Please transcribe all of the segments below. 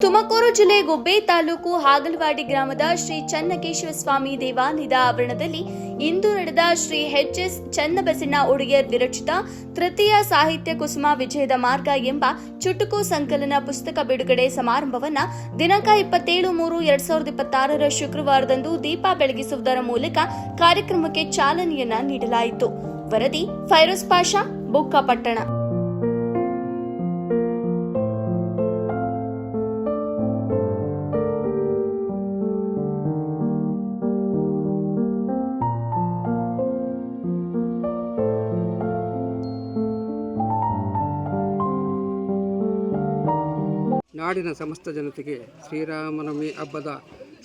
ತುಮಕೂರು ಜಿಲ್ಲೆ ಗುಬ್ಬಿ ತಾಲೂಕು ಹಾಗಲವಾಡಿ ಗ್ರಾಮದ ಶ್ರೀ ಚನ್ನಕೇಶವ ಸ್ವಾಮಿ ದೇವಾಲಯದ ಆವರಣದಲ್ಲಿ ಇಂದು ನಡೆದ ಶ್ರೀ ಎಚ್.ಎಸ್. ಚನ್ನಬಸಣ್ಣ ಒಡೆಯರ್ ವಿರಚಿತ ತೃತೀಯ ಸಾಹಿತ್ಯ ಕುಸುಮ ವಿಜಯದ ಮಾರ್ಗ ಎಂಬ ಚುಟುಕು ಸಂಕಲನ ಪುಸ್ತಕ ಬಿಡುಗಡೆ ಸಮಾರಂಭವನ್ನು ದಿನಾಂಕ 27/3/2026 ಶುಕ್ರವಾರದಂದು ದೀಪ ಬೆಳಗಿಸುವುದರ ಮೂಲಕ ಕಾರ್ಯಕ್ರಮಕ್ಕೆ ಚಾಲನೆಯನ್ನ ನೀಡಲಾಯಿತು. ವರದಿ ಫೈರೋಜ್ ಪಾಷಾ, ಬುಕ್ಕಪಟ್ಟಣ. ನಾಡಿನ ಸಮಸ್ತ ಜನತೆಗೆ ಶ್ರೀರಾಮನವಮಿ ಹಬ್ಬದ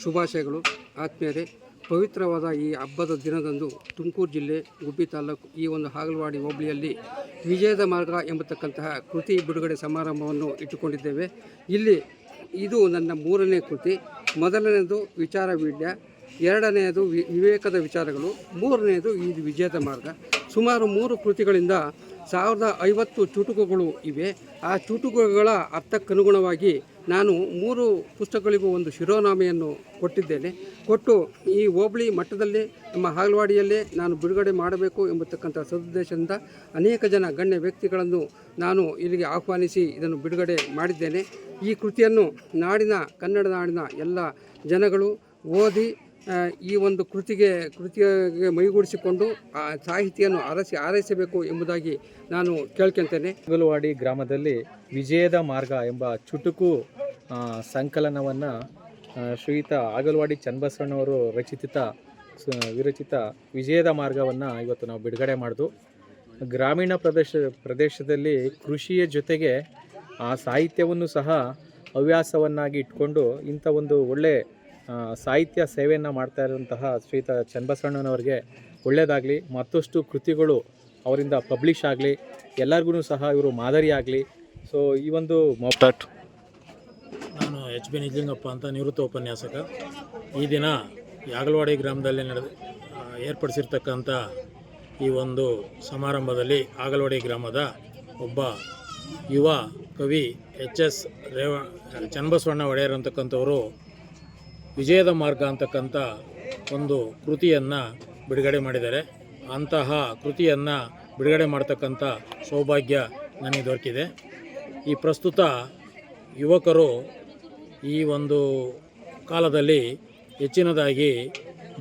ಶುಭಾಶಯಗಳು. ಆತ್ಮೀಯರೇ, ಪವಿತ್ರವಾದ ಈ ಹಬ್ಬದ ದಿನದಂದು ತುಮಕೂರು ಜಿಲ್ಲೆ ಗುಬ್ಬಿ ತಾಲೂಕು ಈ ಒಂದು ಹಾಗಲವಾಡಿ ಹೋಬಳಿಯಲ್ಲಿ ವಿಜಯದ ಮಾರ್ಗ ಎಂಬತಕ್ಕಂತಹ ಕೃತಿ ಬಿಡುಗಡೆ ಸಮಾರಂಭವನ್ನು ಇಟ್ಟುಕೊಂಡಿದ್ದೇವೆ. ಇದು ನನ್ನ 3ನೇ ಕೃತಿ. ಮೊದಲನೆಯದು ವಿಚಾರ ವೀಳ್ಯ, ಎರಡನೆಯದು ವಿವೇಕದ ವಿಚಾರಗಳು, 3ನೇದು ಈ ವಿಜಯದ ಮಾರ್ಗ. ಸುಮಾರು 3 ಕೃತಿಗಳಿಂದ 1050 ಚುಟುಕುಗಳು ಇವೆ. ಆ ಚುಟುಕುಗಳ ಅರ್ಥಕ್ಕನುಗುಣವಾಗಿ ನಾನು 3 ಪುಸ್ತಕಗಳಿಗೂ ಒಂದು ಶಿರೋನಾಮೆಯನ್ನು ಕೊಟ್ಟು ಈ ಹೋಬಳಿ ಮಟ್ಟದಲ್ಲಿ ನಮ್ಮ ಹಾಗಲವಾಡಿಯಲ್ಲೇ ನಾನು ಬಿಡುಗಡೆ ಮಾಡಬೇಕು ಎಂಬತಕ್ಕಂಥ ಸದುದ್ದೇಶದಿಂದ ಅನೇಕ ಜನ ಗಣ್ಯ ವ್ಯಕ್ತಿಗಳನ್ನು ನಾನು ಇಲ್ಲಿಗೆ ಆಹ್ವಾನಿಸಿ ಇದನ್ನು ಬಿಡುಗಡೆ ಮಾಡಿದ್ದೇನೆ. ಈ ಕೃತಿಯನ್ನು ಕನ್ನಡ ನಾಡಿನ ಎಲ್ಲ ಜನಗಳು ಓದಿ ಈ ಒಂದು ಕೃತಿಗೆ ಮೈಗೂಡಿಸಿಕೊಂಡು ಆ ಸಾಹಿತಿಯನ್ನು ಆರೈಸಬೇಕು ಎಂಬುದಾಗಿ ನಾನು ಕೇಳ್ಕೊಳ್ತೇನೆ. ಹಾಗಲವಾಡಿ ಗ್ರಾಮದಲ್ಲಿ ವಿಜಯದ ಮಾರ್ಗ ಎಂಬ ಚುಟುಕು ಸಂಕಲನವನ್ನು ಶ್ರೀಯುತ ಹಾಗಲವಾಡಿ ಚನ್ನಬಸವಣ್ಣವರು ವಿರಚಿತ ವಿಜಯದ ಮಾರ್ಗವನ್ನು ಇವತ್ತು ನಾವು ಬಿಡುಗಡೆ ಮಾಡಿದ್ದು. ಗ್ರಾಮೀಣ ಪ್ರದೇಶದಲ್ಲಿ ಕೃಷಿಯ ಜೊತೆಗೆ ಆ ಸಾಹಿತ್ಯವನ್ನು ಸಹ ಹವ್ಯಾಸವನ್ನಾಗಿ ಇಟ್ಕೊಂಡು ಇಂಥ ಒಂದು ಒಳ್ಳೆ ಸಾಹಿತ್ಯ ಸೇವೆಯನ್ನು ಮಾಡ್ತಾ ಇರುವಂತಹ ಶ್ರೀಯುತ ಚನ್ನಬಸವಣ್ಣನವರಿಗೆ ಒಳ್ಳೆಯದಾಗಲಿ, ಮತ್ತಷ್ಟು ಕೃತಿಗಳು ಅವರಿಂದ ಪಬ್ಲಿಷ್ ಆಗಲಿ, ಎಲ್ಲರಿಗೂ ಸಹ ಇವರು ಮಾದರಿಯಾಗಲಿ. ಸೊ ಈ ಒಂದು ನಾನು H.B. ನಿಜಲಿಂಗಪ್ಪ ಅಂತ ನಿವೃತ್ತ ಉಪನ್ಯಾಸಕ. ಈ ದಿನ ಹಾಗಲವಾಡಿ ಗ್ರಾಮದಲ್ಲಿ ಏರ್ಪಡಿಸಿರ್ತಕ್ಕಂಥ ಈ ಒಂದು ಸಮಾರಂಭದಲ್ಲಿ ಹಾಗಲವಾಡಿ ಗ್ರಾಮದ ಒಬ್ಬ ಯುವ ಕವಿ H.S. ಚನ್ನಬಸವಣ್ಣ ಒಡೆಯರ್ ಅಂತಕ್ಕಂಥವರು ವಿಜಯದ ಮಾರ್ಗ ಅಂತಕ್ಕಂಥ ಒಂದು ಕೃತಿಯನ್ನು ಬಿಡುಗಡೆ ಮಾಡಿದ್ದಾರೆ. ಅಂತಹ ಕೃತಿಯನ್ನು ಬಿಡುಗಡೆ ಮಾಡ್ತಕ್ಕಂಥ ಸೌಭಾಗ್ಯ ನನಗೆ ದೊರಕಿದೆ. ಈ ಪ್ರಸ್ತುತ ಯುವಕರು ಈ ಒಂದು ಕಾಲದಲ್ಲಿ ಹೆಚ್ಚಿನದಾಗಿ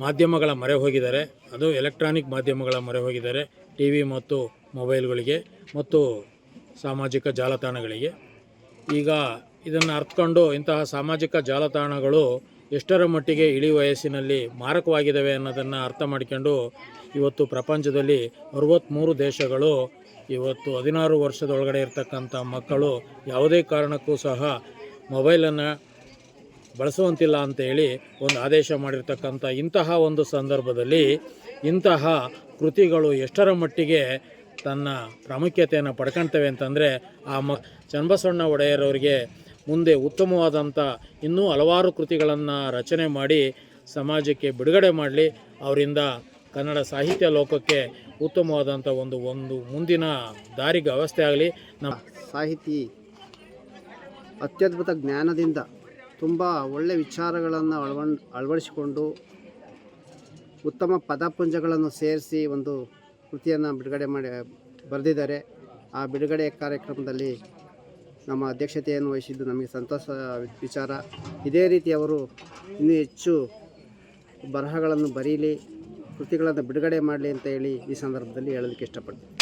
ಮಾಧ್ಯಮಗಳ ಮೊರೆ ಹೋಗಿದ್ದಾರೆ. ಅದು ಎಲೆಕ್ಟ್ರಾನಿಕ್ ಮಾಧ್ಯಮಗಳ ಮೊರೆ ಹೋಗಿದ್ದಾರೆ, TV ಮತ್ತು ಮೊಬೈಲ್ಗಳಿಗೆ ಮತ್ತು ಸಾಮಾಜಿಕ ಜಾಲತಾಣಗಳಿಗೆ. ಈಗ ಇದನ್ನು ಅರ್ಥಕೊಂಡು ಇಂತಹ ಸಾಮಾಜಿಕ ಜಾಲತಾಣಗಳು ಎಷ್ಟರ ಮಟ್ಟಿಗೆ ಇಳಿ ವಯಸ್ಸಿನಲ್ಲಿ ಮಾರಕವಾಗಿದ್ದಾವೆ ಅನ್ನೋದನ್ನು ಅರ್ಥ ಮಾಡಿಕೊಂಡು ಇವತ್ತು ಪ್ರಪಂಚದಲ್ಲಿ 63 ದೇಶಗಳು ಇವತ್ತು 16 ವರ್ಷದೊಳಗಡೆ ಇರ್ತಕ್ಕಂಥ ಮಕ್ಕಳು ಯಾವುದೇ ಕಾರಣಕ್ಕೂ ಸಹ ಮೊಬೈಲನ್ನು ಬಳಸುವಂತಿಲ್ಲ ಅಂತೇಳಿ ಒಂದು ಆದೇಶ ಮಾಡಿರ್ತಕ್ಕಂಥ ಇಂತಹ ಒಂದು ಸಂದರ್ಭದಲ್ಲಿ ಇಂತಹ ಕೃತಿಗಳು ಎಷ್ಟರ ಮಟ್ಟಿಗೆ ತನ್ನ ಪ್ರಾಮುಖ್ಯತೆಯನ್ನು ಪಡ್ಕೊಳ್ತವೆ ಅಂತಂದರೆ ಚನ್ನಬಸವಣ್ಣ ಒಡೆಯರವರಿಗೆ ಮುಂದೆ ಉತ್ತಮವಾದಂಥ ಇನ್ನೂ ಹಲವಾರು ಕೃತಿಗಳನ್ನು ರಚನೆ ಮಾಡಿ ಸಮಾಜಕ್ಕೆ ಬಿಡುಗಡೆ ಮಾಡಲಿ. ಅವರಿಂದ ಕನ್ನಡ ಸಾಹಿತ್ಯ ಲೋಕಕ್ಕೆ ಉತ್ತಮವಾದಂಥ ಒಂದು ಮುಂದಿನ ದಾರಿಗೆ ವ್ಯವಸ್ಥೆ ಆಗಲಿ. ನಮ್ಮ ಸಾಹಿತಿ ಅತ್ಯದ್ಭುತ ಜ್ಞಾನದಿಂದ ತುಂಬ ಒಳ್ಳೆಯ ವಿಚಾರಗಳನ್ನು ಅಳವಡಿಸಿಕೊಂಡು ಉತ್ತಮ ಪದಪುಂಜಗಳನ್ನು ಸೇರಿಸಿ ಒಂದು ಕೃತಿಯನ್ನು ಬಿಡುಗಡೆ ಬರೆದಿದ್ದಾರೆ. ಆ ಬಿಡುಗಡೆ ಕಾರ್ಯಕ್ರಮದಲ್ಲಿ ನಮ್ಮ ಅಧ್ಯಕ್ಷತೆಯನ್ನು ವಹಿಸಿದ್ದು ನಮಗೆ ಸಂತೋಷ ವಿಚಾರ. ಇದೇ ರೀತಿ ಅವರು ಇನ್ನೂ ಹೆಚ್ಚು ಬರಹಗಳನ್ನು ಬರೀಲಿ, ಕೃತಿಗಳನ್ನು ಬಿಡುಗಡೆ ಮಾಡಲಿ ಅಂತ ಹೇಳಿ ಈ ಸಂದರ್ಭದಲ್ಲಿ ಹೇಳಲಿಕ್ಕೆ ಇಷ್ಟಪಡ್ತೀನಿ.